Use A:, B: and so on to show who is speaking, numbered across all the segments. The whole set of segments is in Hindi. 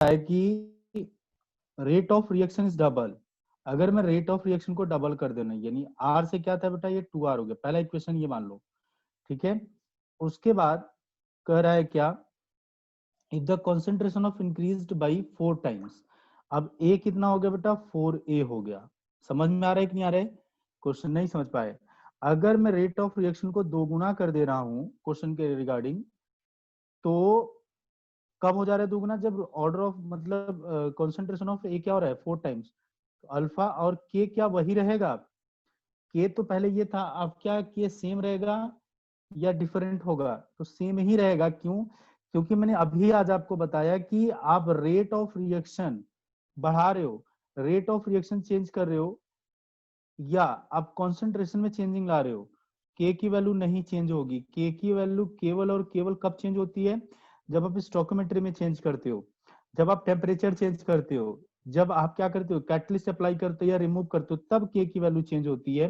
A: है कि rate of reaction is double. अगर मैं रेट ऑफ रिएक्शन को डबल कर देना, यानी आर से क्या था बेटा, ये 2r हो गया, पहला इक्वेशन ये मान लो, ठीक है। उसके बाद कह रहा है क्या, if the concentration of increased by 4 times. अब ए कितना हो गया बेटा, 4a हो गया। समझ में आ रहा है कि नहीं आ रहा है? क्वेश्चन नहीं समझ पाए? अगर मैं रेट ऑफ रिएक्शन को 2 गुना कर दे रहा हूं क्वेश्चन के रिगार्डिंग, तो कब हो जा रहा है 2 गुना, जब ऑर्डर ऑफ मतलब कॉन्सेंट्रेशन ऑफ ए क्या हो रहा है 4 टाइम्स, तो अल्फा और के क्या वही रहेगा? के तो पहले ये था, अब क्या के सेम रहेगा या डिफरेंट होगा? तो सेम ही रहेगा। क्यों? क्योंकि मैंने अभी आज आपको बताया कि आप रेट ऑफ रिएक्शन बढ़ा रहे हो, रेट ऑफ रिएक्शन चेंज कर रहे हो, या आप कॉन्सेंट्रेशन में चेंजिंग ला रहे हो, के की वैल्यू नहीं चेंज होगी। के की वैल्यू केवल और केवल कब चेंज होती है? जब आप स्टोइकोमेट्री में चेंज करते हो, जब आप टेम्परेचर चेंज करते हो, जब आप क्या करते हो, कैटलिस्ट अप्लाई करते हो या रिमूव करते हो, तब के की वैल्यू चेंज होती है।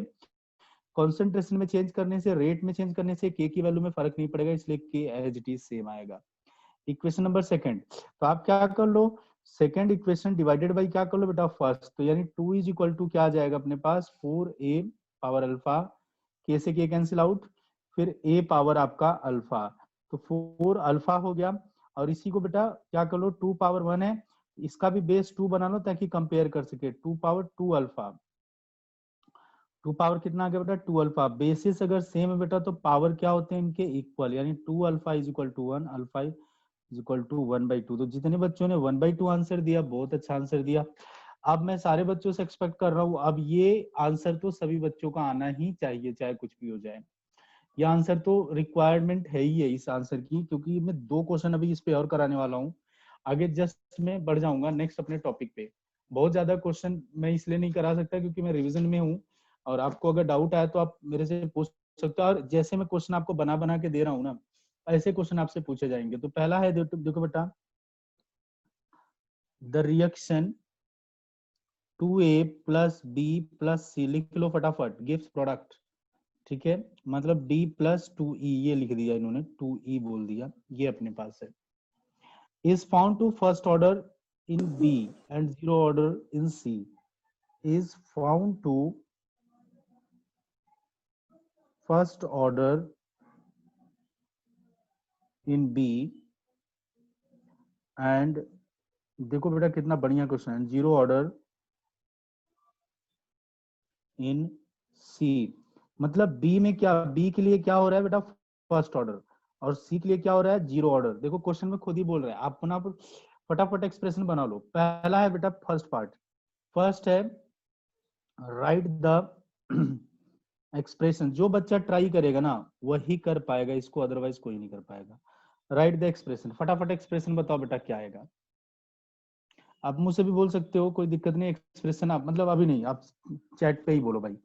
A: कॉन्सेंट्रेशन में चेंज करने से, रेट में चेंज करने से के की वैल्यू में फर्क नहीं पड़ेगा, इसलिए के एज इट इज सेम आएगा। इक्वेशन नंबर सेकंड, तो आप क्या कर लो, सेकंड इक्वेशन डिवाइडेड बाई क्या कर लो बेटा, फर्स्ट। तो यानी 2 इज इक्वल टू क्या आ जाएगा अपने पास, 4a पावर अल्फा, के से के कैंसिल आउट, फिर a पावर आपका अल्फा, तो 4 अल्फा हो गया। और इसी को बेटा क्या कर लो, 2 पावर 1 है, इसका भी बेस 2 बना लो ताकि कंपेयर कर सके, 2 पावर 2 अल्फा, 2 पावर कितना आ गया बेटा, 2 अल्फा। बेसिस अगर सेम है बेटा तो पावर क्या होते हैं इनके, इक्वल, यानी 2 alpha is equal to 1, alpha is equal to 1/2। तो जितने बच्चों ने 1/2 आंसर दिया, बहुत अच्छा आंसर दिया। अब मैं सारे बच्चों से एक्सपेक्ट कर रहा हूँ, अब ये आंसर तो सभी बच्चों का आना ही चाहिए, चाहे कुछ भी हो जाए। ये आंसर तो रिक्वायरमेंट है ही है इस आंसर की, क्योंकि मैं 2 क्वेश्चन अभी इस पे और कराने वाला हूँ। आगे जस्ट मैं बढ़ जाऊंगा नेक्स्ट अपने टॉपिक पे। बहुत ज्यादा क्वेश्चन मैं इसलिए नहीं करा सकता क्योंकि मैं रिवीजन में हूँ, और आपको अगर डाउट आया तो आप मेरे से पूछ सकते हो। और जैसे मैं क्वेश्चन आपको बना बना के दे रहा हूँ ना, ऐसे क्वेश्चन आपसे पूछे जाएंगे। तो पहला है, देखो बेटा, the reaction 2a plus b plus c, लिख लो फटाफट, गिव्स प्रोडक्ट। ठीक है, मतलब d प्लस 2e, ये लिख दिया इन्होंने, 2e बोल दिया, ये अपने पास है। is found to first order in b and zero order in c, is found to first order in b and, देखो बेटा कितना बढ़िया क्वेश्चन है, जीरो ऑर्डर इन सी। मतलब बी में क्या, बी के लिए क्या हो रहा है बेटा, फर्स्ट ऑर्डर, और सी के लिए क्या हो रहा है, जीरो ऑर्डर। देखो क्वेश्चन में खुद ही बोल रहा है, आप अपना फटाफट एक्सप्रेशन बना लो। पहला है बेटा फर्स्ट पार्ट, फर्स्ट है राइट द एक्सप्रेशन। जो बच्चा ट्राई करेगा ना वही कर पाएगा इसको, अदरवाइज कोई नहीं कर पाएगा। राइट द एक्सप्रेशन, फटाफट एक्सप्रेशन बताओ बेटा क्या आएगा। आप मुझसे भी बोल सकते हो, कोई दिक्कत नहीं, एक्सप्रेशन आप मतलब अभी नहीं, आप चैट पे ही बोलो भाई,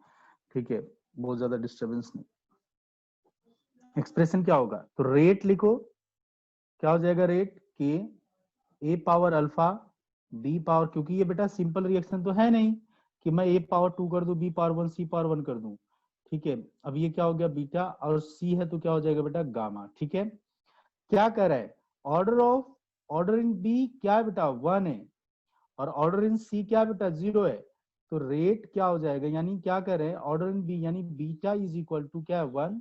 A: ठीक है, बहुत ज्यादा डिस्टर्बेंस नहीं। एक्सप्रेशन क्या होगा, तो रेट लिखो, क्या हो जाएगा रेट, के a power alpha b power, क्योंकि ये बेटा सिंपल रिएक्शन तो है नहीं कि मैं ए पावर 2 कर दूं, बी पावर 1, सी पावर 1 कर दूं। ठीक है, अब ये क्या हो गया बीटा, और सी है तो क्या हो जाएगा बेटा गामा। ठीक है, क्या कर रहा है, ऑर्डर इन बी क्या है बेटा 1 है, और ऑर्डर इन सी क्या है बेटा 0 है। तो रेट क्या हो जाएगा, यानी क्या कर रहे हैं, ऑर्डर इन बी यानी बीटा इज इक्वल टू क्या है 1,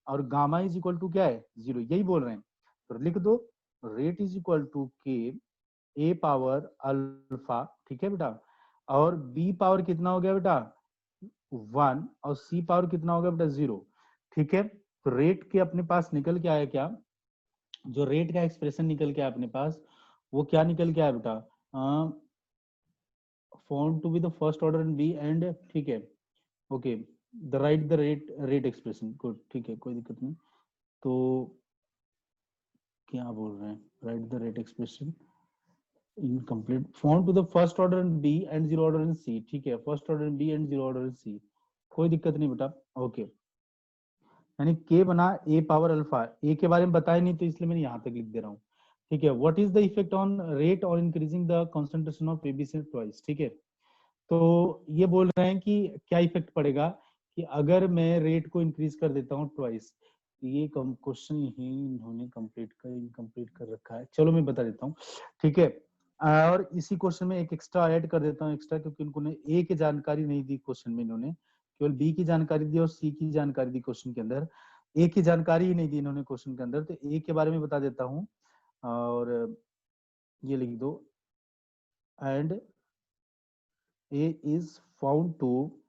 A: और गामा इज इक्वल टू क्या है 0, यही बोल रहे हैं। तो लिख दो, रेट इज इक्वल टू के ए पावर अल्फा, ठीक है बेटा, और बी पावर कितना हो गया बेटा 1, और सी पावर कितना हो गया बेटा 0। ठीक है, तो रेट के अपने पास निकल के आया क्या, जो रेट का एक्सप्रेशन निकल के आया अपने पास, वो क्या निकल के आया बेटा, found to be the first order in B and, ठीक है, okay, the write the rate expression, good, ठीक है, कोई दिक्कत नहीं। तो क्या बोल रहे हैं, write the rate expression incomplete, found to the first order in B and zero order in c. ठीक है, first order in B and zero order in c, कोई दिक्कत नहीं बेटा, ओके। यानी के बना ए पावर अल्फा, ए के बारे में बताया नहीं तो इसलिए मैंने यहाँ तक लिख दे रहा हूँ। ठीक है, what is the effect on rate और increasing the concentration of ABC twice. ठीक है, तो ये बोल रहे हैं कि क्या इफेक्ट पड़ेगा, कि अगर मैं रेट को इंक्रीज कर देता हूँ ट्वाइस। ये क्वेश्चन ही इन्होंने कंप्लीट कर रखा है, चलो मैं बता देता हूँ। ठीक है, और इसी क्वेश्चन में एक एक्स्ट्रा ऐड कर देता हूँ, एक्स्ट्रा, क्योंकि उन्होंने ए की जानकारी नहीं दी क्वेश्चन में, इन्होंने केवल बी की जानकारी दी और सी की जानकारी दी क्वेश्चन के अंदर, ए की जानकारी ही नहीं दी इन्होंने क्वेश्चन के अंदर। तो ए के बारे में बता देता हूँ, और ये लिख दो, and A is found to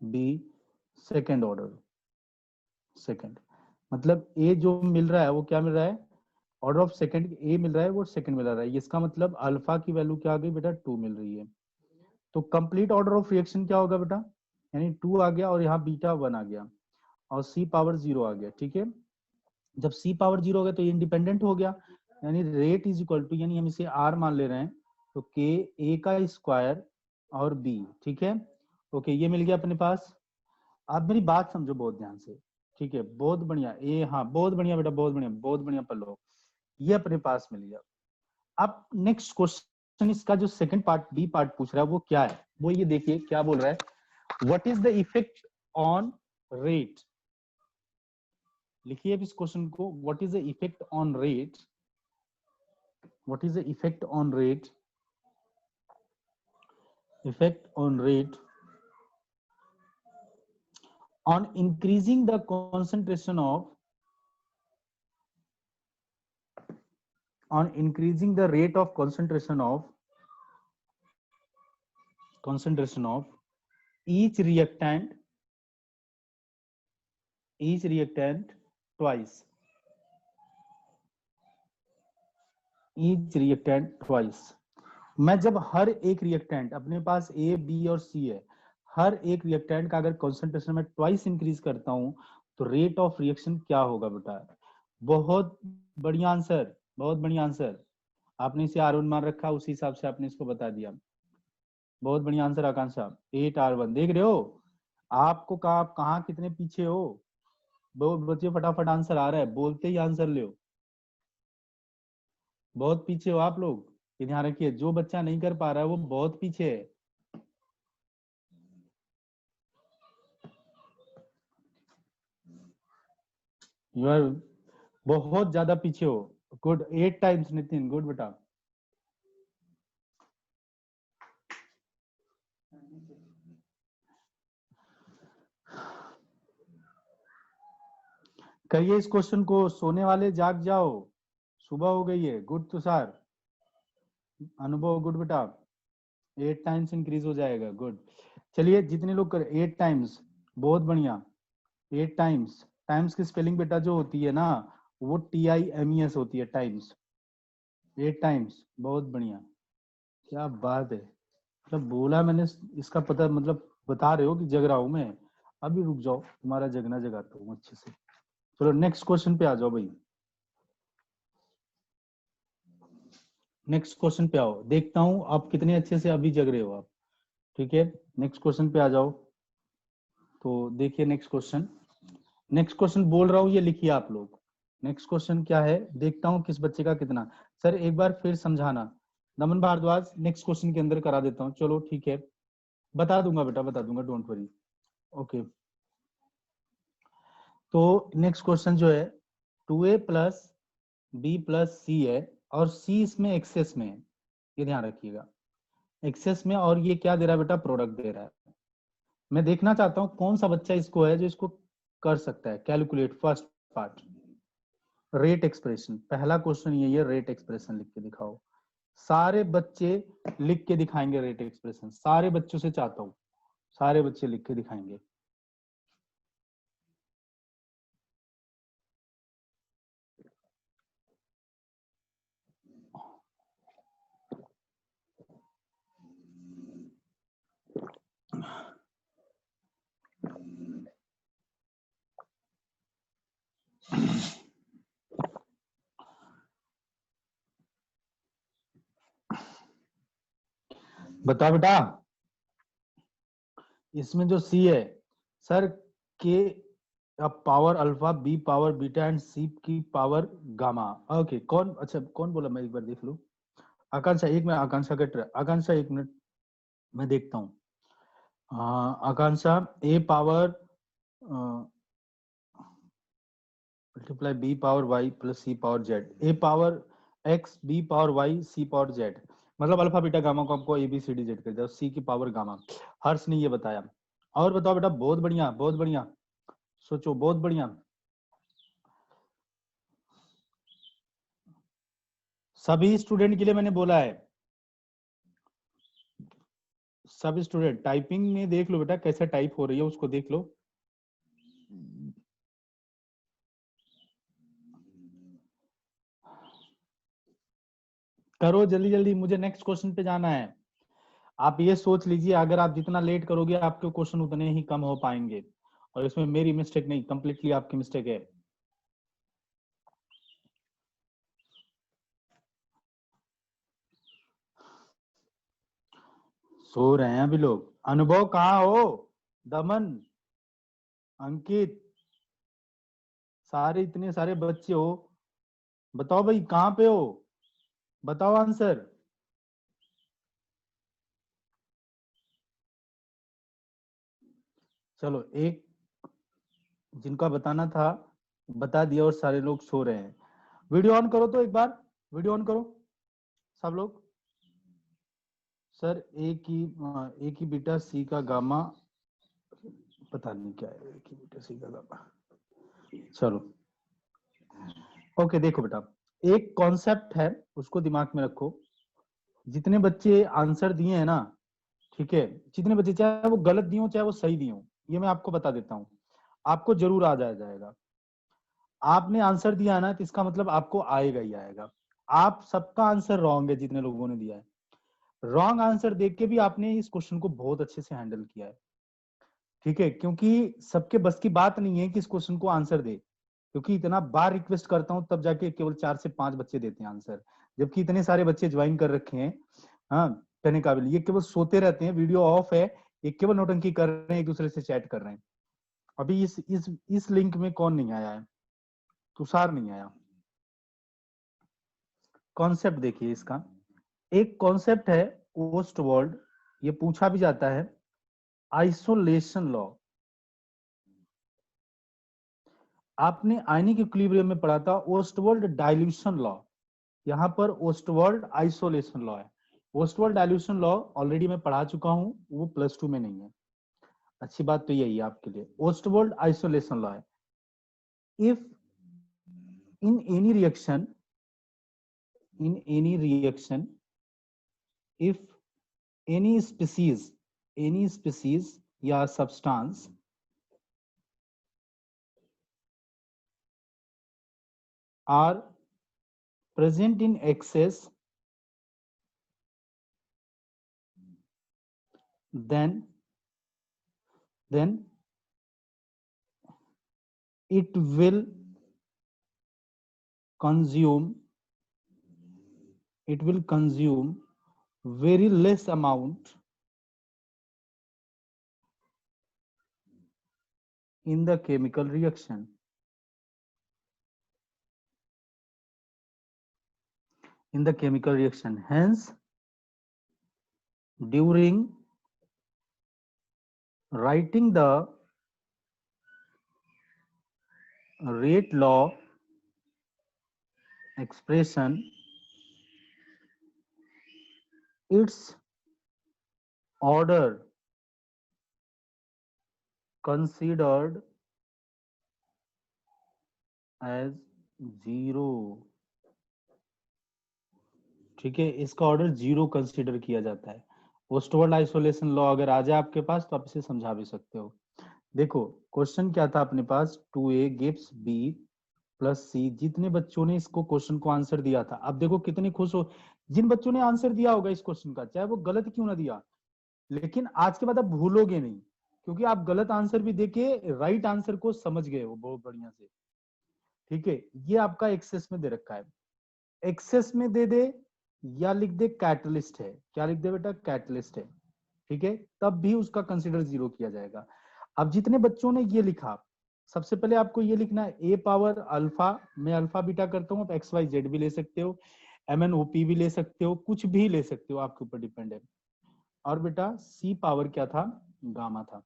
A: be second order. सेकेंड मतलब ए जो मिल रहा है वो क्या मिल रहा है, ऑर्डर ऑफ सेकंड ए मिल रहा है, वो सेकंड मिल रहा है। इसका मतलब अल्फा की वैल्यू क्या आ गई बेटा, 2 मिल रही है। तो कंप्लीट ऑर्डर ऑफ रिएक्शन क्या होगा बेटा, यानी 2 आ गया और यहाँ बीटा 1 आ गया और सी पावर 0 आ गया। ठीक है, जब सी पावर 0 हो गया तो ये इंडिपेंडेंट हो गया, यानी रेट इज इक्वल टू, यानी हम इसे आर मान ले रहे हैं, तो के ए का स्क्वायर और बी। ठीक है, ओके, ये मिल गया अपने पास। आप मेरी बात समझो बहुत ध्यान से, ठीक है, बहुत बढ़िया ए, हाँ बहुत बढ़िया बेटा, बहुत बढ़िया, बहुत बढ़िया पल्लो, ये अपने पास मिल गया। अब नेक्स्ट क्वेश्चन, इसका जो सेकंड पार्ट बी पार्ट पूछ रहा है वो क्या है, वो ये देखिए क्या बोल रहा है, what is the effect on rate. लिखिए अब इस क्वेश्चन को, what is the effect on rate, what is the effect on rate, effect on rate on increasing the concentration of, on increasing the rate of concentration of each reactant twice, each reactant twice। मैं जब हर एक रिएक्टेंट, अपने पास ए बी और सी है, हर एक रिएक्टेंट का अगर कॉन्सेंट्रेशन में ट्वाइस इंक्रीज करता हूं तो रेट ऑफ रिएक्शन क्या होगा बेटा। बहुत बढ़िया आंसर, बहुत बढ़िया आंसर, आपने इसे R1 मान रखा, उसी हिसाब से आपने इसको बता दिया। बहुत बढ़िया आंसर आकांक्षा, 8R1। देख रहे हो आपको कहा, आप कहाँ कितने पीछे हो, बहुत बच्चे फटाफट आंसर आ रहा है, बोलते ही आंसर ले, बहुत पीछे हो आप लोग, ये ध्यान रखिए, जो बच्चा नहीं कर पा रहा है वो बहुत पीछे है। यू आर बहुत ज्यादा पीछे हो। गुड, 8 टाइम्स नितिन, गुड बेटा। करिए इस क्वेश्चन को, सोने वाले जाग जाओ, सुबह हो गई है। गुड तुषार, अनुभव गुड बेटा, 8 टाइम्स इंक्रीज हो जाएगा, गुड। चलिए जितने लोग कर 8 टाइम्स, बहुत बढ़िया, 8 टाइम्स। टाइम्स की स्पेलिंग बेटा जो होती है ना, वो TIMES होती है, टाइम्स, 8 टाइम्स, बहुत बढ़िया, क्या बात है। मतलब बोला मैंने, इसका पता मतलब बता रहे हो कि जग रहा हूं मैं, अभी रुक जाओ, तुम्हारा जगना जगाता हूँ अच्छे से। चलो नेक्स्ट क्वेश्चन पे आ जाओ भाई, नेक्स्ट क्वेश्चन पे आओ, देखता हूं आप कितने अच्छे से अभी जग रहे हो आप। ठीक है, नेक्स्ट क्वेश्चन पे आ जाओ। तो देखिए नेक्स्ट क्वेश्चन, नेक्स्ट क्वेश्चन बोल रहा हूँ, ये लिखिए आप लोग। नेक्स्ट क्वेश्चन क्या है, देखता हूँ किस बच्चे का कितना। सर एक बार फिर समझाना, नमन भारद्वाज, नेक्स्ट क्वेश्चन के अंदर करा देता हूँ, चलो ठीक है, बता दूंगा बेटा, बता दूंगा, डोंट वरी। ओके, तो नेक्स्ट क्वेश्चन जो है, 2A प्लस बी प्लस सी है, और सी इसमें एक्सेस में है, ये ध्यान रखिएगा, एक्सेस में, और ये क्या दे रहा है बेटा, प्रोडक्ट दे रहा है। मैं देखना चाहता हूँ कौन सा बच्चा इसको है जो इसको कर सकता है calculate. First part, rate expression, पहला क्वेश्चन यही है, रेट एक्सप्रेशन लिख के दिखाओ। सारे बच्चे लिख के दिखाएंगे रेट एक्सप्रेशन, सारे बच्चों से चाहता हूँ, सारे बच्चे लिख के दिखाएंगे। बता बेटा, इसमें जो सी है sir, k power alpha, b power beta and c की पावर गामा। ओके, कौन, अच्छा कौन बोला, मैं एक बार देख लूं। आकांक्षा, एक मिनट, आकांक्षा का, आकांक्षा एक मिनट, मैं देखता हूँ। Akanksha, a power multiply b power y plus c power z, a power x b power y c power z, मतलब अल्फा बीटा गामा को आपको a b c d z कर दिया, सी की पावर गामा। हर्ष ने ये बताया। और बताओ बेटा, बहुत बढ़िया बहुत बढ़िया, सोचो बहुत बढ़िया। सभी स्टूडेंट के लिए मैंने बोला है, सब स्टूडेंट टाइपिंग में देख लो बेटा कैसे टाइप हो रही है, उसको देख लो। करो जल्दी जल्दी, मुझे नेक्स्ट क्वेश्चन पे जाना है। आप ये सोच लीजिए, अगर आप जितना लेट करोगे आपके क्वेश्चन उतने ही कम हो पाएंगे, और इसमें मेरी मिस्टेक नहीं, कंप्लीटली आपकी मिस्टेक है। सो रहे हैं अभी लोग। अनुभव कहाँ हो? दमन, अंकित, सारे इतने सारे बच्चे हो, बताओ भाई कहाँ पे हो, बताओ आंसर। चलो एक जिनका बताना था बता दिया, और सारे लोग सो रहे हैं। वीडियो ऑन करो तो एक बार, वीडियो ऑन करो सब लोग। सर ए की बीटा सी का गामा, पता नहीं क्या है ए की बीटा सी का गामा। चलो ओके, देखो बेटा, एक कॉन्सेप्ट है, उसको दिमाग में रखो। जितने बच्चे आंसर दिए हैं ना, ठीक है, जितने बच्चे चाहे वो गलत दिए हो चाहे वो सही दिए हो, ये मैं आपको बता देता हूँ, आपको जरूर आ जाएगा। आपने आंसर दिया ना, तो इसका मतलब आपको आएगा ही आएगा। आप सबका आंसर रॉन्ग है जितने लोगों ने दिया है। रॉन्ग आंसर देख के भी आपने इस क्वेश्चन को बहुत अच्छे से हैंडल किया है, ठीक है, क्योंकि सबके बस की बात नहीं है कि इस क्वेश्चन को आंसर दे, क्योंकि इतना बार रिक्वेस्ट करता हूं तब जाके केवल 4 से 5 बच्चे देते हैं आंसर, जबकि इतने सारे बच्चे ज्वाइन कर रखे हैं। हाँ, कहने काबिल, ये केवल सोते रहते हैं, वीडियो ऑफ है, ये केवल नौटंकी कर रहे हैं, एक दूसरे से चैट कर रहे हैं। अभी इस लिंक में कौन नहीं आया है? तुषार नहीं आया। कॉन्सेप्ट देखिए इसका, एक कॉन्सेप्ट है ओस्टवर्ल्ड, ये पूछा भी जाता है, आइसोलेशन लॉ। आपने आयनिक इक्विलिब्रियम में पढ़ा था ओस्टवर्ल्ड डाइल्यूशन लॉ, यहाँ पर ओस्टवर्ल्ड आइसोलेशन लॉ है। ओस्टवर्ल्ड डाइल्यूशन लॉ ऑलरेडी मैं पढ़ा चुका हूँ, वो +2 में नहीं है। अच्छी बात तो यही है आपके लिए, ओस्टवर्ल्ड आइसोलेशन लॉ है। If in any reaction, in any reaction, if any species या substance are present in excess, then it will consume very less amount in the chemical reaction. Hence, during writing the rate law expression, its order considered as 0। ठीक है, इसका ऑर्डर 0 कंसीडर किया जाता है। ओस्टवर्ल्ड आइसोलेशन लॉ अगर आ जाए आपके पास तो आप इसे समझा भी सकते हो। देखो क्वेश्चन क्या था अपने पास, 2a गिव्स b प्लस सी। जितने बच्चों ने इसको क्वेश्चन को आंसर दिया था, अब देखो कितने खुश हो जिन बच्चों ने आंसर दिया होगा इस क्वेश्चन का, चाहे वो गलत क्यों ना दिया, लेकिन आज के बाद आप भूलोगे नहीं, क्योंकि आप गलत आंसर भी देके राइट आंसर को समझ गए हो बहुत बढ़िया से। ठीक है, ये आपका एक्सेस में दे रखा है, एक्सेस में दे दे या लिख दे कैटलिस्ट है, क्या लिख दे बेटा, कैटलिस्ट है, ठीक है, तब भी उसका कंसीडर 0 किया जाएगा। अब जितने बच्चों ने ये लिखा, सबसे पहले आपको ये लिखना है ए पावर अल्फा, मैं अल्फा बीटा करता हूँ, एक्स वाई जेड भी ले सकते हो, MNOP भी ले सकते हो, कुछ भी ले सकते हो, आपके ऊपर डिपेंड है। और बेटा सी पावर क्या था, गामा था।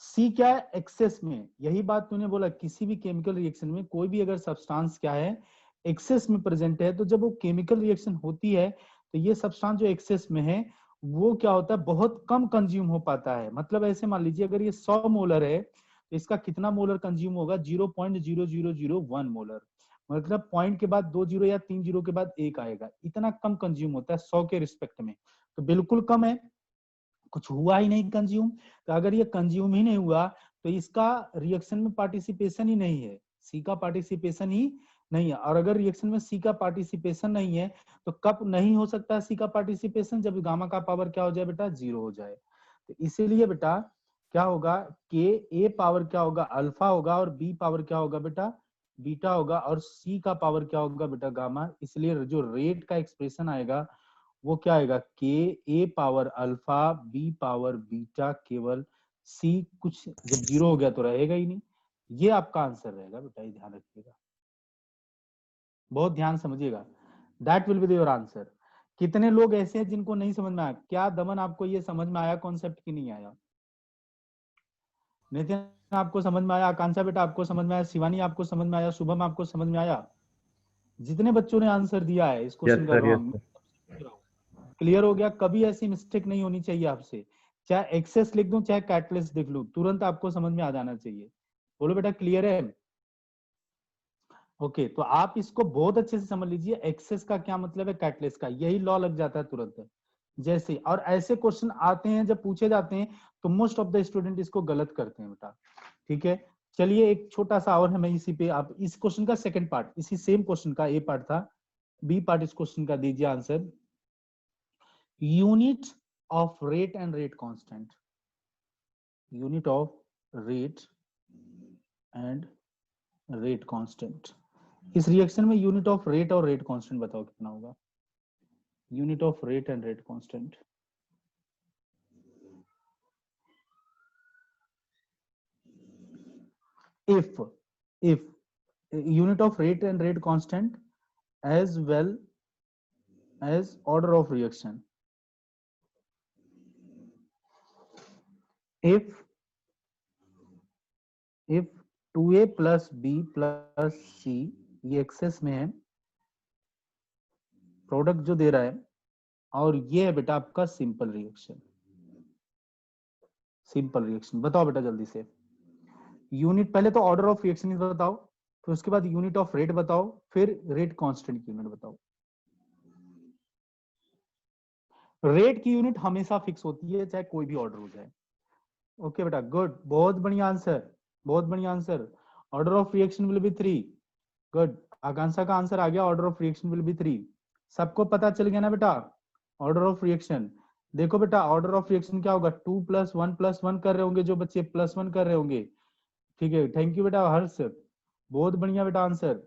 A: सी क्या है, एक्सेस में, यही बात तूने बोला, किसी भी केमिकल रिएक्शन में कोई भी अगर सब्सटेंस क्या है, एक्सेस में प्रेजेंट है, तो जब वो केमिकल रिएक्शन होती है तो ये सब्सटेंस जो एक्सेस में है वो क्या होता है, बहुत कम कंज्यूम हो पाता है। मतलब ऐसे मान लीजिए अगर ये 100 मोलर है तो इसका कितना मोलर कंज्यूम होगा, 0.0001 मोलर। मतलब पॉइंट के बाद 2 जीरो या 3 जीरो के बाद 1 आएगा, इतना कम कंज्यूम होता है 100 के रिस्पेक्ट में, तो बिल्कुल कम है, कुछ हुआ ही नहीं कंज्यूम। तो अगर ये कंज्यूम ही नहीं हुआ तो इसका रिएक्शन में पार्टिसिपेशन ही नहीं है, सी का पार्टिसिपेशन ही नहीं है। और अगर रिएक्शन में सी का पार्टिसिपेशन नहीं है तो कब नहीं हो सकता सी का पार्टिसिपेशन, जब गामा का पावर क्या हो जाए बेटा, 0 हो जाए। तो इसीलिए बेटा क्या होगा, के ए पावर क्या होगा, अल्फा होगा, और बी पावर क्या होगा बेटा, बीटा होगा, और सी का पावर क्या होगा बेटा, गामा। इसलिए जो रेट का एक्सप्रेशन आएगा वो क्या आएगा, k a power alpha b power beta, केवल सी कुछ जब 0 हो गया तो रहेगा ही नहीं। ये आपका आंसर रहेगा बेटा, ये ध्यान रखिएगा, बहुत ध्यान समझिएगा। That will be your answer. कितने लोग ऐसे हैं जिनको नहीं समझ में आया? क्या दमन आपको ये समझ में आया कॉन्सेप्ट की नहीं आया? नितिन आपको समझ में आया? आकांक्षा बेटा आपको समझ में आया? शिवानी आपको समझ में आया? शुभम आपको समझ में आया? जितने बच्चों ने आंसर दिया है इस क्वेश्चन का रॉन्ग, क्लियर हो गया? कभी ऐसी मिस्टेक नहीं होनी चाहिए आपसे, चाहे एक्सेस लिख दूं चाहे कैटलिस्ट लिख लूं, तुरंत आपको समझ में आ जाना चाहिए। बोलो बेटा क्लियर है? ओके, तो आप इसको बहुत अच्छे से समझ लीजिए, एक्सेस का क्या मतलब है, कैटलिस्ट का, यही लॉ लग जाता है तुरंत जैसे। और ऐसे क्वेश्चन आते हैं जब पूछे जाते हैं तो मोस्ट ऑफ द स्टूडेंट इसको गलत करते हैं बेटा, ठीक है। चलिए एक छोटा सा और है, मैं इसी पे, आप इस क्वेश्चन का सेकंड पार्ट, इसी सेम क्वेश्चन का ए पार्ट था, बी पार्ट इस क्वेश्चन का दीजिए answer. Unit of rate and rate constant, unit of rate and rate constant. इस रिएक्शन में यूनिट ऑफ रेट और रेट कांस्टेंट बताओ कितना होगा, unit of rate and rate constant. if unit of rate and rate constant as well as order of reaction, if 2a plus b plus c ये एक्सेस में है, प्रोडक्ट जो दे रहा है, और ये है बेटा आपका सिंपल रिएक्शन। सिंपल रिएक्शन बताओ बेटा जल्दी से, यूनिट, पहले तो ऑर्डर ऑफ रिएक्शन बताओ, फिर उसके बाद यूनिट ऑफ रेट बताओ, फिर रेट कांस्टेंट की यूनिट बताओ। रेट की यूनिट हमेशा फिक्स होती है चाहे कोई भी ऑर्डर हो जाए। ओके बेटा, गुड, बहुत बढ़िया आंसर, बहुत बढ़िया answer. Order of reaction will be 3, good. Akanksha का आंसर आ गया, order of reaction will be 3। सबको पता चल गया ना बेटा ऑर्डर ऑफ रिएक्शन? देखो बेटा ऑर्डर ऑफ रिएक्शन क्या होगा, 2 + 1 कर रहे होंगे जो बच्चे, +1 कर रहे होंगे, ठीक है। थैंक यू बेटा हर्ष, बहुत बढ़िया बेटा आंसर।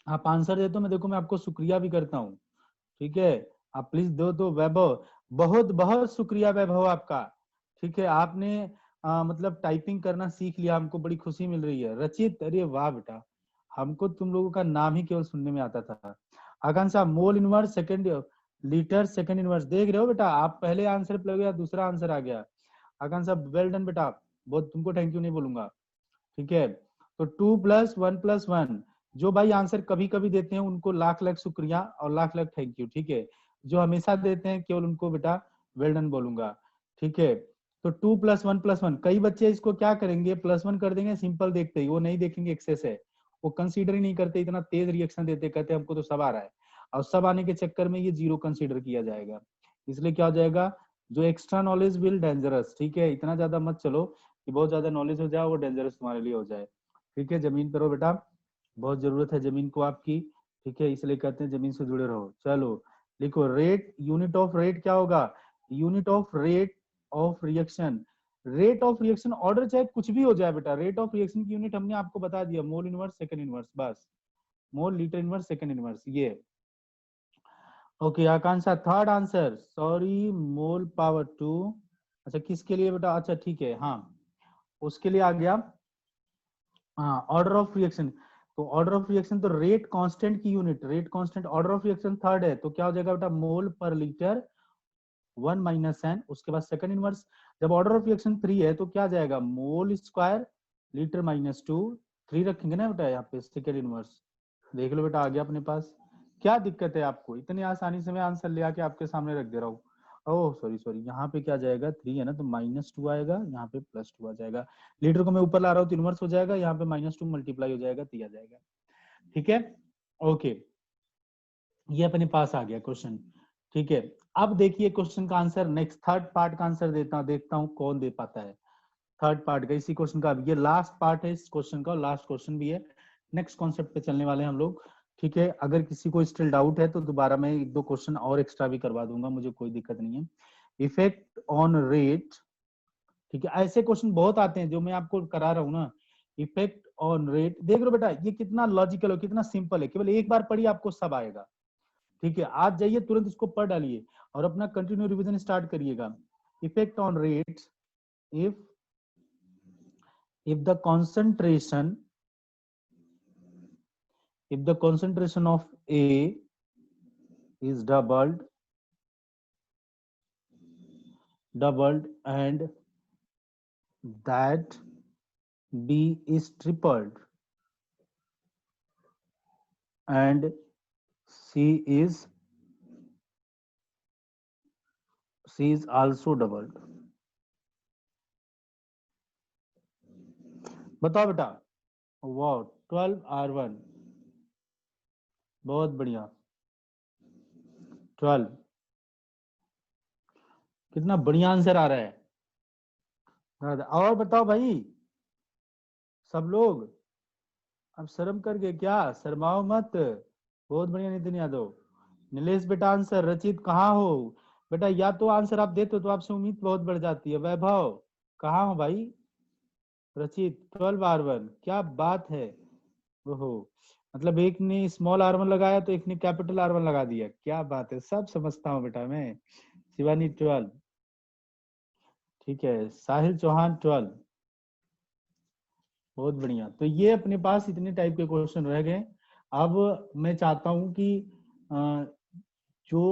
A: आप आंसर देते हो, मैं देखो मैं आपको शुक्रिया भी करता हूँ, ठीक है। आप प्लीज दो दो। वैभव, बहुत बहुत शुक्रिया वैभव आपका, ठीक है। आपने मतलब टाइपिंग करना सीख लिया, हमको बड़ी खुशी मिल रही है। रचित, अरे वाह बेटा, हमको तुम लोगों का नाम ही केवल सुनने में आता था। Akanksha, mole inverse second, litre second inverse, देख रहे हो बेटा आप, पहले आंसर पे गया, दूसरा आंसर आ गया। आकांक्षा वेल डन बेटा, बहुत, तुमको थैंक यू नहीं बोलूंगा, ठीक है। तो 2 + 1 + 1, जो भाई आंसर कभी कभी देते हैं उनको लाख लाख शुक्रिया और लाख लाख थैंक यू, ठीक है। जो हमेशा देते हैं केवल उनको बेटा वेल डन बोलूंगा, ठीक है। तो 2 + 1 + 1, कई बच्चे इसको क्या करेंगे, +1 कर देंगे सिंपल देखते ही, वो नहीं देखेंगे एक्सेस है, वो कंसीडर ही नहीं करते, इतना तेज रिएक्शन देते, कहते हमको तो सब आ रहा है, और सब आने के चक्कर में ये 0 कंसीडर किया जाएगा। इसलिए क्या हो जाएगा, जो एक्स्ट्रा नॉलेज विल डेंजरस, ठीक है। इतना ज्यादा मत चलो कि बहुत ज्यादा नॉलेज हो जाए, वो डेंजरस तुम्हारे लिए हो जाए, ठीक है। जमीन पर हो बेटा, बहुत जरूरत है जमीन को आपकी, ठीक है, इसलिए कहते हैं जमीन से जुड़े रहो। चलो लिखो, रेट, यूनिट ऑफ रेट क्या होगा, unit of rate of reaction. Rate of reaction order चाहे कुछ भी हो जाए बेटा, रेट ऑफ रिएक्शन की यूनिट हमने आपको बता दिया, मोल इनवर्स सेकंड इनवर्स, बस mole litre inverse second inverse, ये। ओके आकांक्षा, थर्ड आंसर, सॉरी, मोल पावर 2, अच्छा किसके लिए बेटा, अच्छा ठीक है, हाँ उसके लिए आ गया। हाँ ऑर्डर ऑफ रिएक्शन, तो ऑर्डर ऑफ रिएक्शन तो रेट कांस्टेंट की unit, rate constant, order of reaction third है, तो क्या हो जाएगा बेटा, मोल पर लीटर 1 - n, उसके बाद सेकंड इनवर्स। जब ऑर्डर ऑफ रिएक्शन 3 है तो क्या आ जाएगा, मोल स्क्वायर लीटर -2, 3 रखेंगे ना बेटा यहाँ पे, सेकंड इनवर्स, देख लो बेटा, आ गया अपने पास। क्या दिक्कत है आपको? इतनी आसानी से मैं आंसर ले आके आपके सामने रख दे रहा हूँ। ओह सॉरी सॉरी, यहाँ पे क्या जाएगा, 3 है ना, तो -2 आएगा, यहाँ पे +2 आ जाएगा। लीटर को मैं ऊपर ला रहा हूँ तो इनवर्स हो जाएगा, यहाँ पे -2 मल्टीप्लाई हो जाएगा, 3 आ जाएगा। ठीक है, ओके, ये अपने पास आ गया क्वेश्चन। ठीक है, अब देखिए क्वेश्चन का आंसर, नेक्स्ट थर्ड पार्ट का आंसर देखता हूँ कौन दे पाता है। थर्ड पार्ट का इसी क्वेश्चन का, ये लास्ट पार्ट है इस क्वेश्चन का, लास्ट क्वेश्चन भी है। नेक्स्ट कॉन्सेप्ट पे चलने वाले हैं हम लोग। ठीक है, अगर किसी को स्टिल डाउट है तो दोबारा मैं 1-2 क्वेश्चन और एक्स्ट्रा भी करवा दूंगा, मुझे कोई दिक्कत नहीं है। इफेक्ट ऑन रेट, ठीक है, ऐसे क्वेश्चन बहुत आते हैं जो मैं आपको करा रहा हूँ ना। इफेक्ट ऑन रेट, देख लो बेटा ये कितना लॉजिकल है, कितना सिंपल है, केवल एक बार पढ़िए आपको सब आएगा। ठीक है, आज जाइए तुरंत इसको पढ़ डालिए और अपना कंटिन्यू रिवीजन स्टार्ट करिएगा। Effect on rate, if the concentration of A is doubled and that B is tripled and C is also doubled, बताओ बेटा। वाह, 12R1, बहुत बढ़िया। 12, कितना बढ़िया आंसर आ रहा है। और बताओ भाई सब लोग, अब शर्म कर गए क्या? शर्माओ मत, बहुत बढ़िया नितिन यादव। नीलेश बेटा आंसर, रचित कहाँ हो बेटा? या तो आंसर आप देते हो तो आपसे उम्मीद बहुत बढ़ जाती है। वैभव कहाँ हो भाई? रचित 12R1, क्या बात है। ओहो, मतलब एक ने स्मॉल R1 लगाया तो एक ने कैपिटल R1 लगा दिया, क्या बात है, सब समझता हूँ बेटा मैं। शिवानी 12, ठीक है, साहिल चौहान 12, बहुत बढ़िया। तो ये अपने पास इतने टाइप के क्वेश्चन रह गए। अब मैं चाहता हूं कि जो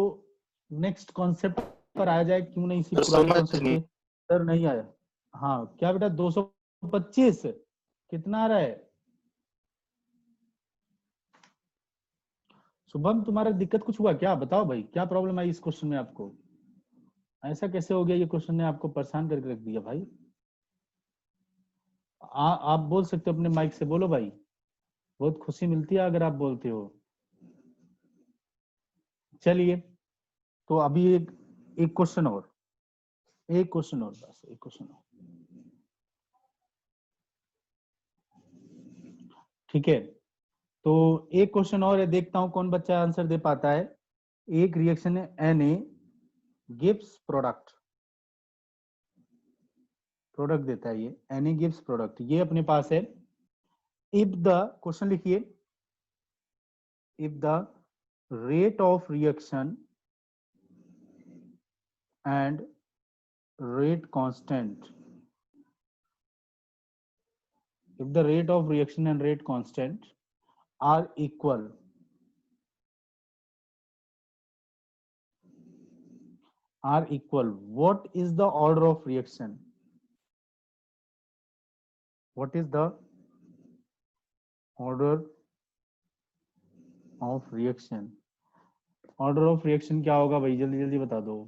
A: नेक्स्ट कॉन्सेप्ट पर आया जाए, क्यों नहीं इसी पुराने कॉन्सेप्ट पे। सर नहीं आया, हाँ क्या बेटा 225 कितना आ रहा है? शुभम तुम्हारा दिक्कत कुछ हुआ क्या? बताओ भाई, क्या प्रॉब्लम आई इस क्वेश्चन में आपको? ऐसा कैसे हो गया, ये क्वेश्चन ने आपको परेशान करके रख दिया भाई। आप बोल सकते हो, अपने माइक से बोलो भाई, बहुत खुशी मिलती है अगर आप बोलते हो। चलिए, तो अभी एक क्वेश्चन और, एक क्वेश्चन और, बस एक क्वेश्चन और। ठीक है, तो एक क्वेश्चन और है, देखता हूं कौन बच्चा आंसर दे पाता है। एक रिएक्शन है Na गिव्स प्रोडक्ट देता है, ये Na गिव्स प्रोडक्ट, ये अपने पास है। इफ द, क्वेश्चन लिखिए, if the rate of reaction and rate constant, if the rate of reaction and rate constant are equal, what is the order of reaction? What is the order of reaction? Order of reaction क्या होगा भाई, जल्दी जल्दी बता दो।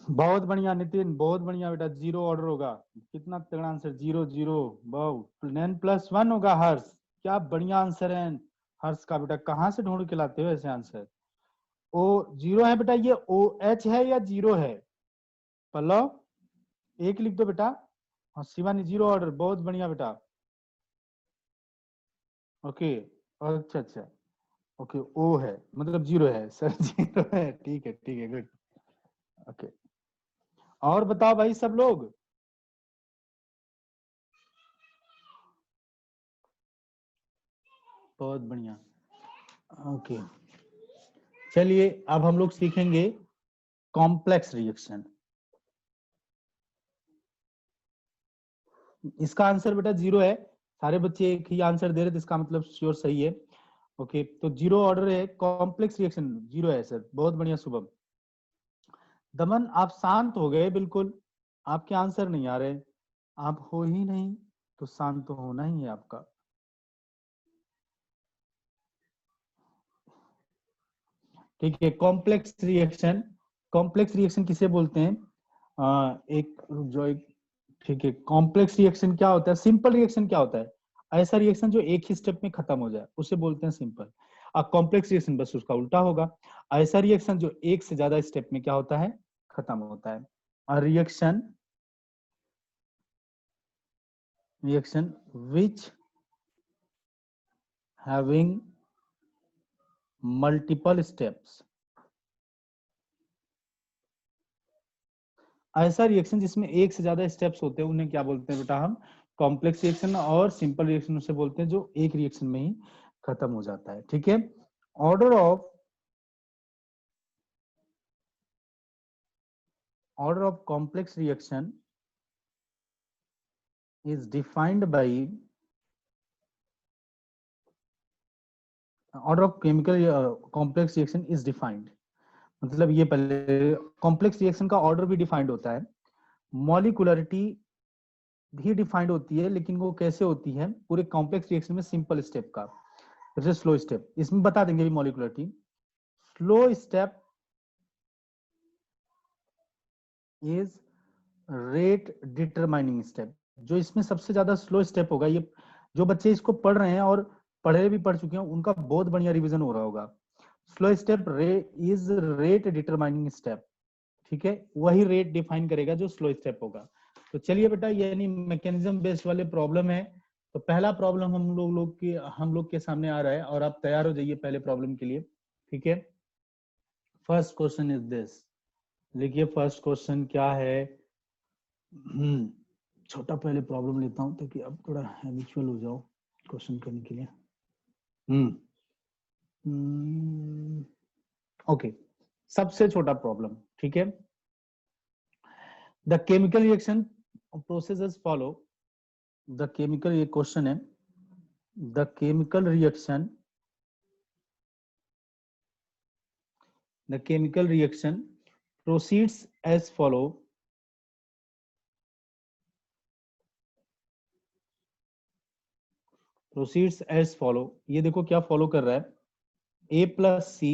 A: बहुत बढ़िया नितिन, बहुत बढ़िया बेटा, 0 ऑर्डर होगा। कितना तगड़ा आंसर, 0 0, बहु n+1 होगा हर्ष, क्या बढ़िया आंसर है हर्ष का। बेटा कहाँ से ढूंढ के लाते हो ऐसे आंसर? ओ 0 है बेटा, ये OH है या 0 है? पल्लव एक लिख दो बेटा। हाँ शिवानी 0 ऑर्डर, बहुत बढ़िया बेटा। ओके, अच्छा अच्छा, ओके, ओ है मतलब 0 है सर, 0 है, ठीक है गुड, ओके। और बताओ भाई सब लोग, बहुत बढ़िया, ओके। चलिए अब हम लोग सीखेंगे कॉम्प्लेक्स रिएक्शन। इसका आंसर बेटा 0 है, सारे बच्चे एक ही आंसर दे रहे थे, इसका मतलब श्योर सही है। ओके, तो 0 ऑर्डर है, कॉम्प्लेक्स रिएक्शन 0 है सर, बहुत बढ़िया शुभम। दमन आप शांत हो गए बिल्कुल, आपके आंसर नहीं आ रहे, आप हो ही नहीं तो शांत तो होना ही है आपका। ठीक है, कॉम्प्लेक्स रिएक्शन, कॉम्प्लेक्स रिएक्शन किसे बोलते हैं? एक जो एक, ठीक है, कॉम्प्लेक्स रिएक्शन क्या होता है? सिंपल रिएक्शन क्या होता है? ऐसा रिएक्शन जो एक ही स्टेप में खत्म हो जाए उसे बोलते हैं सिंपल। अब कॉम्प्लेक्स रिएक्शन बस उसका उल्टा होगा, ऐसा रिएक्शन जो एक से ज्यादा स्टेप में क्या होता है? खत्म होता है। और reaction, reaction which having multiple steps, ऐसा रिएक्शन जिसमें एक से ज्यादा स्टेप्स होते हैं उन्हें क्या बोलते हैं बेटा हम? Complex reaction. और सिंपल रिएक्शन उसे बोलते हैं जो एक रिएक्शन में ही खत्म हो जाता है। ठीक है, order of, order of complex reaction is defined by, order of chemical complex reaction is defined, मतलब ये पहले कॉम्प्लेक्स रिएक्शन का ऑर्डर भी डिफाइंड होता है, मॉलिकुलरिटी भी डिफाइंड होती है, लेकिन वो कैसे होती है? पूरे कॉम्प्लेक्स रिएक्शन में सिंपल स्टेप का, जैसे स्लो स्टेप, इसमें बता देंगे भी molecularity. Slow step is rate determining step, जो इसमें सबसे ज्यादा स्लो स्टेप होगा, ये जो बच्चे इसको पढ़ रहे हैं और पढ़े भी पढ़ चुके हैं उनका बहुत बढ़िया रिवीजन हो रहा होगा। Slow step is rate determining step, ठीक है, वही रेट डिफाइन करेगा जो स्लो स्टेप होगा। तो चलिए बेटा, यानी मैकेनिज्म बेस्ड वाले प्रॉब्लम है, तो पहला प्रॉब्लम हम लोग के सामने आ रहा है और आप तैयार हो जाइए पहले प्रॉब्लम के लिए। ठीक है, फर्स्ट क्वेश्चन इज दिस, देखिए फर्स्ट क्वेश्चन क्या है। छोटा पहले प्रॉब्लम लेता हूं ताकि आप थोड़ा हैबिचुअल हो जाओ क्वेश्चन करने के लिए। ओके, सबसे छोटा प्रॉब्लम, ठीक है। The chemical reaction processes follow, the chemical, ये क्वेश्चन है, the chemical reaction, the chemical reaction proceeds as follow, proceeds as follow, ये देखो क्या फॉलो कर रहा है, a plus c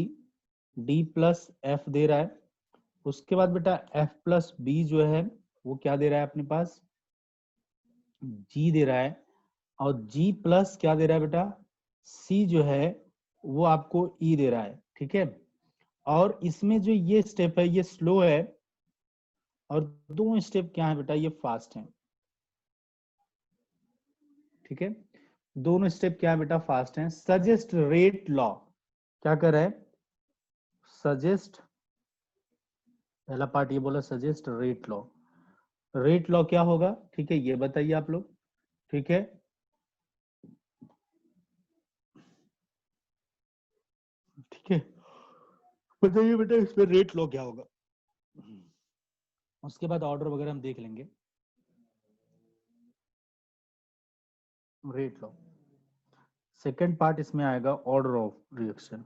A: d plus f दे रहा है, उसके बाद बेटा एफ प्लस बी जो है वो क्या दे रहा है अपने पास? जी दे रहा है, और जी प्लस क्या दे रहा है बेटा? सी जो है वो आपको ई दे रहा है। ठीक है, और इसमें जो ये स्टेप है ये स्लो है, और दो स्टेप क्या है बेटा? ये फास्ट है। ठीक है, दोनों स्टेप क्या है बेटा? फास्ट है। सजेस्ट रेट लॉ, क्या कर रहा है? सजेस्ट, पहला पार्ट ये बोला suggest rate law, rate law क्या होगा? ठीक है, ये बताइए आप लोग। ठीक है, ठीक है, बताइए बेटा इसमें रेट लॉ क्या होगा? उसके बाद ऑर्डर वगैरह हम देख लेंगे। रेट लॉ, सेकेंड पार्ट इसमें आएगा ऑर्डर ऑफ रिएक्शन।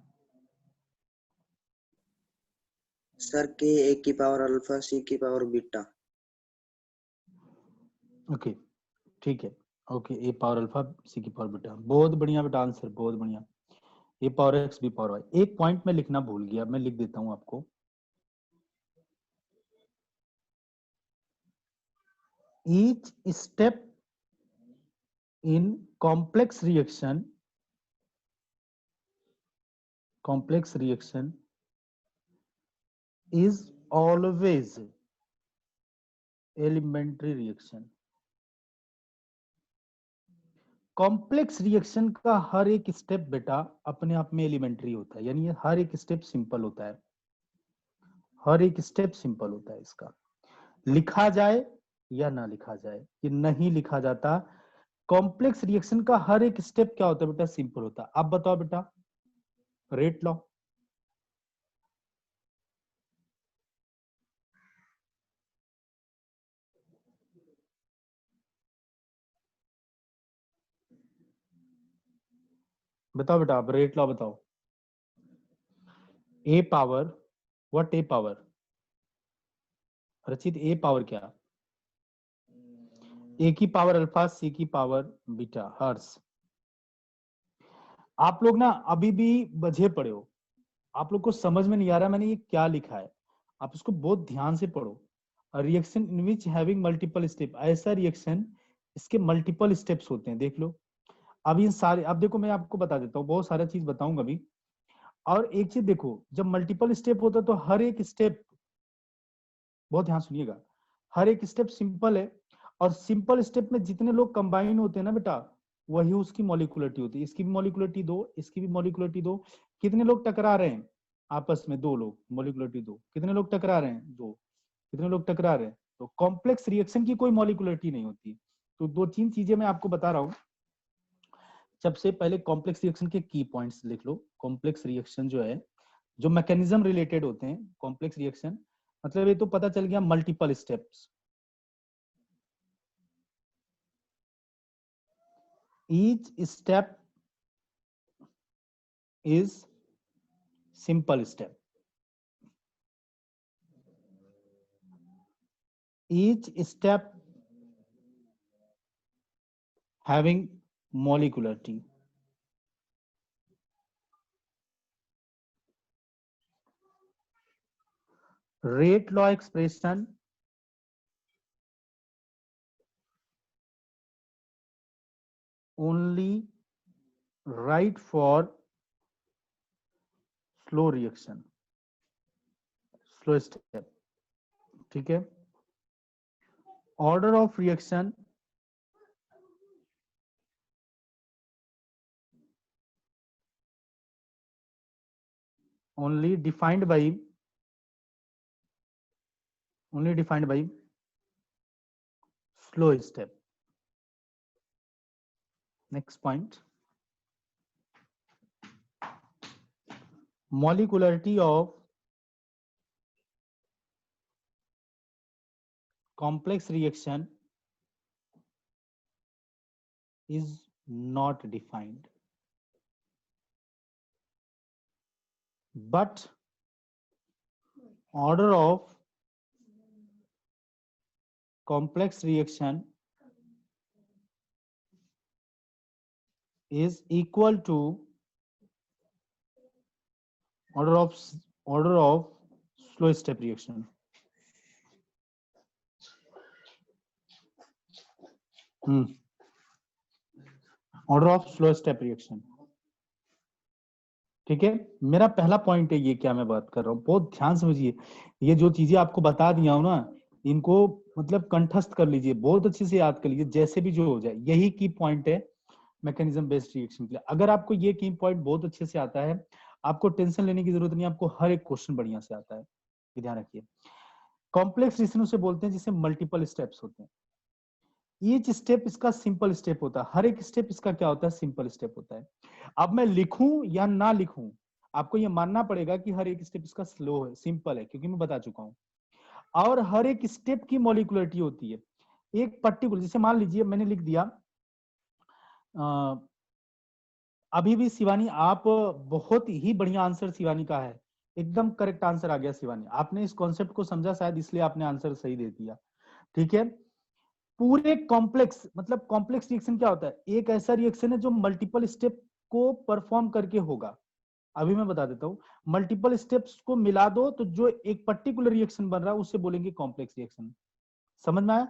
B: सर के ए की पावर अल्फा सी की पावर बीटा।
A: ओके, ठीक है, okay, a power alpha c की पावर बीटा, बहुत बढ़िया बेटा आंसर, बहुत बढ़िया। A power x b power y, एक पॉइंट में लिखना भूल गया, मैं लिख देता हूं आपको। Each step in complex reaction, complex reaction is always elementary reaction। Complex reaction का हर एक स्टेप बेटा अपने आप में एलिमेंट्री होता है, यानी हर एक स्टेप सिंपल होता है, हर एक स्टेप सिंपल होता है इसका, लिखा जाए या ना लिखा जाए, ये नहीं लिखा जाता। कॉम्प्लेक्स रिएक्शन का हर एक स्टेप क्या होता है बेटा? सिंपल होता है। आप बताओ बेटा, रेट लॉ, बताओ बेटा, आप रेट लॉ बताओ। ए पावर, व्हाट ए पावर? रचित ए पावर क्या, ए की पावर अल्फा सी की पावर बीटा। हर्ष आप लोग ना अभी भी बझे पड़े हो, आप लोग को समझ में नहीं आ रहा मैंने ये क्या लिखा है, आप इसको बहुत ध्यान से पढ़ो। Reaction in which having multiple step, ऐसा रिएक्शन इसके मल्टीपल स्टेप्स होते हैं, देख लो। अब इन सारे, अब देखो मैं आपको बता देता हूँ, बहुत सारा चीज बताऊंगा अभी। और एक चीज देखो, जब मल्टीपल स्टेप होता है तो हर एक स्टेप, बहुत ध्यान सुनिएगा, हर एक स्टेप सिंपल है, और सिंपल स्टेप में जितने लोग कंबाइन होते हैं ना बेटा, वही उसकी मॉलिक्युलरिटी होती है। इसकी भी मॉलिक्युलरिटी दो, इसकी भी मॉलिक्युलरिटी दो। कितने लोग टकरा रहे हैं आपस में, दो लोग, मॉलिक्युलरिटी दो। कितने लोग टकरा रहे हैं, दो। कितने लोग टकरा रहे हैं, तो कॉम्प्लेक्स रिएक्शन की कोई मॉलिक्युलरिटी नहीं होती। तो दो तीन चीजें मैं आपको बता रहा हूँ। सबसे पहले कॉम्प्लेक्स रिएक्शन के की पॉइंट्स लिख लो। कॉम्प्लेक्स रिएक्शन जो है, जो मैकेनिज्म रिलेटेड होते हैं कॉम्प्लेक्स रिएक्शन, मतलब ये तो पता चल गया multiple steps. Each step is simple step, each step having molecularity. Rate law expression only right for slow reaction, slow step, ठीक है। Order of reaction only defined by slow step. Next point, molecularity of complex reaction is not defined, but order of complex reaction is equal to order of slow step reaction. Order of slow step reaction, ठीक है। मेरा पहला पॉइंट है ये, क्या मैं बात कर रहा हूँ, बहुत ध्यान समझिए। ये जो चीजें आपको बता दिया हूं ना, इनको मतलब कंठस्थ कर लीजिए, बहुत अच्छे से याद कर लीजिए, जैसे भी जो हो जाए। यही की पॉइंट है मैकेनिज्म बेस्ड रिएक्शन के लिए। अगर आपको ये की पॉइंट बहुत अच्छे से आता है, आपको टेंशन लेने की जरूरत नहीं, आपको हर एक क्वेश्चन बढ़िया से आता है, ये ध्यान रखिए। कॉम्प्लेक्स रिएक्शन उसे बोलते हैं जिससे मल्टीपल स्टेप्स होते हैं। ईच स्टेप इसका सिंपल स्टेप होता है, हर एक स्टेप इसका क्या होता है, सिंपल स्टेप होता है। अब मैं लिखूं या ना लिखूं, आपको ये मानना पड़ेगा कि हर एक स्टेप इसका स्लो है, सिंपल है, क्योंकि मैं बता चुका हूं। और हर एक स्टेप की मॉलिक्युलरिटी होती है एक पर्टिकुलर, जैसे मान लीजिए मैंने लिख दिया, अभी भी शिवानी आप, बहुत ही बढ़िया आंसर शिवानी का है, एकदम करेक्ट आंसर आ गया शिवानी, आपने इस कॉन्सेप्ट को समझा शायद, इसलिए आपने आंसर सही दे दिया, ठीक है। पूरे कॉम्प्लेक्स, मतलब कॉम्प्लेक्स रिएक्शन क्या होता है, एक ऐसा रिएक्शन है जो मल्टीपल स्टेप को परफॉर्म करके होगा। अभी मैं बता देता हूं, मल्टीपल स्टेप्स को मिला दो तो जो एक पर्टिकुलर रिएक्शन बन रहा है उसे बोलेंगे कॉम्प्लेक्स रिएक्शन। समझ में आया?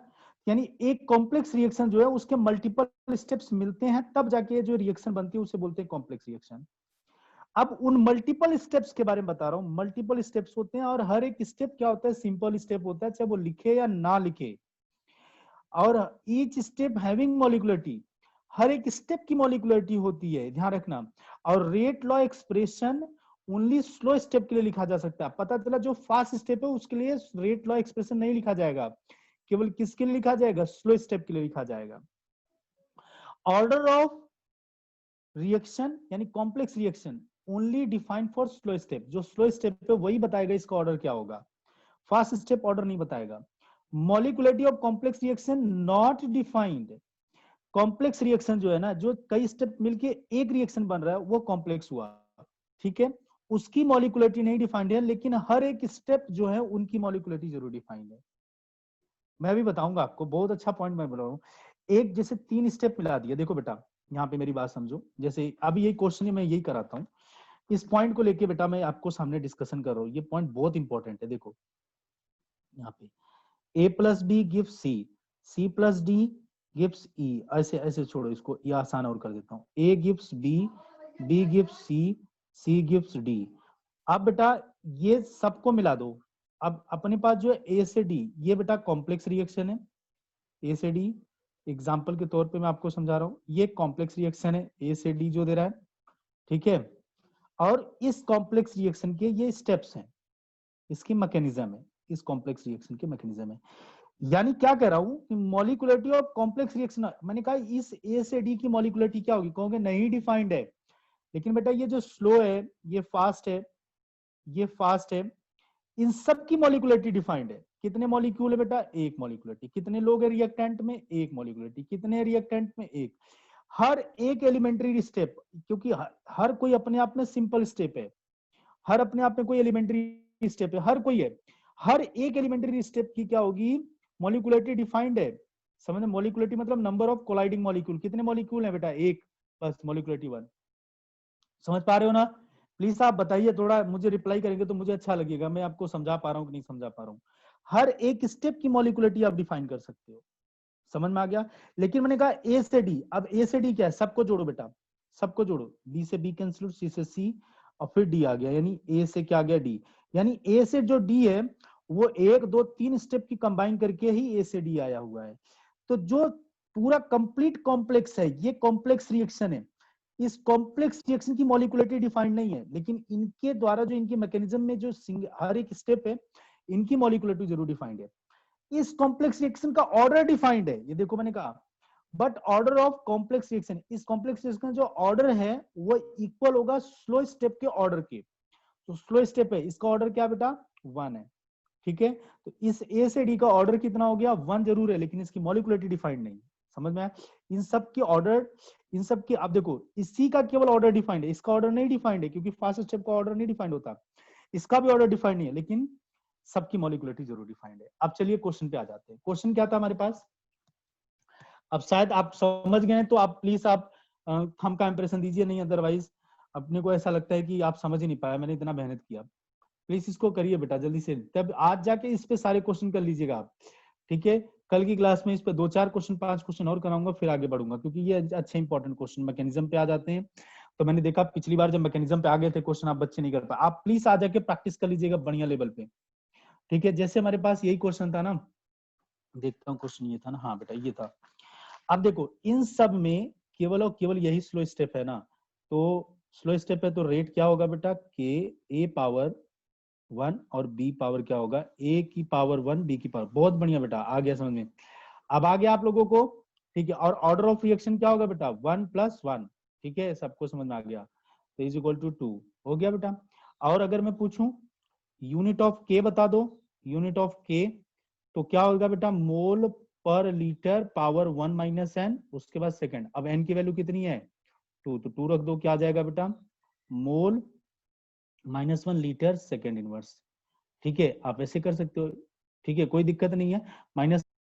A: यानी एक कॉम्प्लेक्स रिएक्शन जो है उसके मल्टीपल स्टेप्स मिलते हैं तब जाके जो रिएक्शन बनती है उसे बोलते हैं कॉम्प्लेक्स रिएक्शन। अब उन मल्टीपल स्टेप्स के बारे में बता रहा हूं, मल्टीपल स्टेप्स होते हैं और हर एक स्टेप क्या होता है, सिंपल स्टेप होता है, चाहे वो लिखे या ना लिखे। और ईच स्टेप हैविंग मॉलिक्युलरिटी, हर एक स्टेप की मॉलिक्युलरिटी होती है, ध्यान रखना। और rate law expression only slow step के लिए लिखा जा सकता है। पता चला जो फास्ट स्टेप है उसके लिए रेट लॉ एक्सप्रेशन नहीं लिखा जाएगा, केवल किसके लिए लिखा जाएगा, स्लो स्टेप के लिए लिखा जाएगा। ऑर्डर ऑफ रिएक्शन यानी complex reaction only defined for slow step, जो स्लो स्टेप है वही बताएगा इसका ऑर्डर क्या होगा, फास्ट स्टेप ऑर्डर नहीं बताएगा। Molecularity of complex reaction not defined, complex reaction जो है ना, जो कई स्टेप मिलके एक रिएक्शन बन रहा है वो कॉम्प्लेक्स हुआ, ठीक है। उसकी मॉलिक्युलरिटी नहीं डिफाइंड है, लेकिन हर एक स्टेप जो है उनकी मॉलिक्युलरिटी जरूर डिफाइंड है। मैं भी बताऊंगा आपको, बहुत अच्छा पॉइंट मैं बोल रहा हूँ। एक जैसे 3 स्टेप मिला दिया, देखो बेटा यहाँ पे मेरी बात समझो, जैसे अभी यही क्वेश्चन मैं यही कराता हूँ, इस पॉइंट को लेके बेटा मैं आपको सामने डिस्कशन कर रहा हूँ, ये पॉइंट बहुत इंपॉर्टेंट है। देखो यहाँ पे a plus b gives c, c plus d gives e, ऐसे ऐसे छोड़ो इसको, ये आसान और कर देता हूँ, a gives B, b gives C, c gives D. अब बेटा ये सबको मिला दो, अब अपने पास जो है a से d, ये बेटा कॉम्प्लेक्स रिएक्शन है, a से d एग्जाम्पल के तौर पे मैं आपको समझा रहा हूँ, ये कॉम्प्लेक्स रिएक्शन है a से d जो दे रहा है, ठीक है। और इस कॉम्प्लेक्स रिएक्शन के ये स्टेप्स हैं, इसकी मैकेनिज्म है, इस कॉम्प्लेक्स रिएक्शन के मैकेनिज्म है। यानी क्या कह रहा हूं कि मॉलिक्यूलरिटी ऑफ कॉम्प्लेक्स रिएक्शन, मैंने कहा इस ए से डी की मॉलिक्यूलरिटी क्या होगी, कहोगे नहीं डिफाइंड है, लेकिन बेटा ये जो स्लो है, ये फास्ट है, ये फास्ट है, इन सब की मॉलिक्यूलरिटी डिफाइंड है। कितने मॉलिक्यूल है बेटा, एक मॉलिक्यूलरिटी। कितने लोग है रिएक्टेंट में, एक मॉलिक्यूलरिटी। कितने रिएक्टेंट में, एक। हर एक एलिमेंट्री स्टेप, क्योंकि हर कोई अपने आप में सिंपल स्टेप है, हर अपने आप में कोई एलिमेंट्री स्टेप है, हर कोई है, हर एक एलिमेंट्री स्टेप की क्या होगी, मॉलिक्यूलरिटी डिफाइंड है। समझ, मॉलिक्यूलरिटी मतलब नंबर ऑफ कोलाइडिंग मॉलिक्यूल, कितने मॉलिक्यूल है बेटा, एक, बस मॉलिक्यूलरिटी 1। समझ पा रहे हो ना? प्लीज आप बताइए, थोड़ा मुझे रिप्लाई करेंगे तो मुझे अच्छा लगेगा, मैं आपको समझा पा रहा हूँ कि नहीं समझा पा रहा हूँ। हर एक स्टेप की मॉलिक्यूलरिटी आप डिफाइन कर सकते हो, समझ में आ गया। लेकिन मैंने कहा ए से डी, अब ए से डी क्या है, सबको जोड़ो बेटा, सबको जोड़ो, बी से बी कैंसिल, सी से सी, और फिर डी आ गया, यानी ए से क्या आ गया, डी। यानी ए से जो डी है वो 1 2 3 स्टेप की कंबाइन करके ही ए से डी आया हुआ है। तो जो पूरा कंप्लीट कॉम्प्लेक्स है, ये कॉम्प्लेक्स रिएक्शन है। इस कॉम्प्लेक्स रिएक्शन की मॉलिक्यूलरिटी डिफाइंड नहीं है, लेकिन इनके द्वारा जो इनके मैकेनिज्म में जो हर एक स्टेप है, इनकी मॉलिक्यूलरिटी जरूर डिफाइंड है। इस कॉम्प्लेक्स रिएक्शन का ऑर्डर डिफाइंड है, ये देखो मैंने कहा, but order of complex reaction, इस कॉम्प्लेक्स रिएक्शन जो ऑर्डर है वो इक्वल होगा स्लो स्टेप के ऑर्डर के। तो स्लो स्टेप है, इसका ऑर्डर क्या बेटा, 1 है, ठीक है। तो इस ए से डी का ऑर्डर कितना हो गया, 1 जरूर है, लेकिन इसकी मॉलिक्यूलरिटी डिफाइंड नहीं। समझ में आया? इन सब की ऑर्डर, इन सब की, आप देखो इसी का केवल ऑर्डर डिफाइंड है, इसका ऑर्डर नहीं डिफाइंड है, क्योंकि फर्स्ट स्टेप का ऑर्डर नहीं डिफाइंड होता, इसका भी ऑर्डर डिफाइंड नहीं है, लेकिन सबकी मॉलिक्यूलरिटी जरूर डिफाइंड है। अब चलिए क्वेश्चन पे आ जाते हैं। क्वेश्चन क्या था हमारे पास, अब शायद आप समझ गए तो आप प्लीज आप थंब का इंप्रेशन दीजिए, नहीं अदरवाइज अपने को ऐसा लगता है कि आप समझ ही नहीं पाया, मैंने इतना मेहनत किया। प्लीज इसको करिए बेटा जल्दी से, तब आज जाके इस पे सारे क्वेश्चन कर लीजिएगा आप, ठीक है। कल की क्लास में इस पे 2 4 क्वेश्चन 5 क्वेश्चन और कराऊंगा, फिर आगे बढ़ूंगा, क्योंकि ये अच्छे इंपॉर्टेंट क्वेश्चन मैकेनिज्म पे आ जाते हैं। तो मैंने देखा पिछली बार जब मैकेनिज्म पे आ गए थे क्वेश्चन, आप बच्चे नहीं कर पाए, आप प्लीज आ जाके प्रैक्टिस कर लीजिएगा बढ़िया लेवल पे, ठीक है। जैसे हमारे पास यही क्वेश्चन था ना, देखता हूँ क्वेश्चन ये था ना, हाँ बेटा ये था। अब देखो इन सब में केवल और केवल यही स्लो स्टेप है ना, तो स्लो स्टेप है तो रेट क्या होगा बेटा, के ए पावर 1 और बी पावर क्या होगा, ए की पावर 1 बी की पावर। बहुत बढ़िया बेटा, आ गया समझ में। अब आ गया आप लोगों को, ठीक है। और ऑर्डर ऑफ रिएक्शन क्या होगा बेटा, 1 + 1, ठीक है, सबको समझ में आ गया। तो इज इक्वल टू 2 हो गया बेटा। और अगर मैं पूछूं यूनिट ऑफ के बता दो, यूनिट ऑफ के तो क्या होगा बेटा, मोल पर लीटर पावर 1 - n, उसके बाद सेकंड। अब n की वैल्यू कितनी है, 2, तो 2 रख दो, क्या आ जाएगा बेटा, मोल -1 लीटर सेकंड इनवर्स, ठीक है। आप ऐसे कर सकते हो, ठीक है, कोई दिक्कत नहीं है।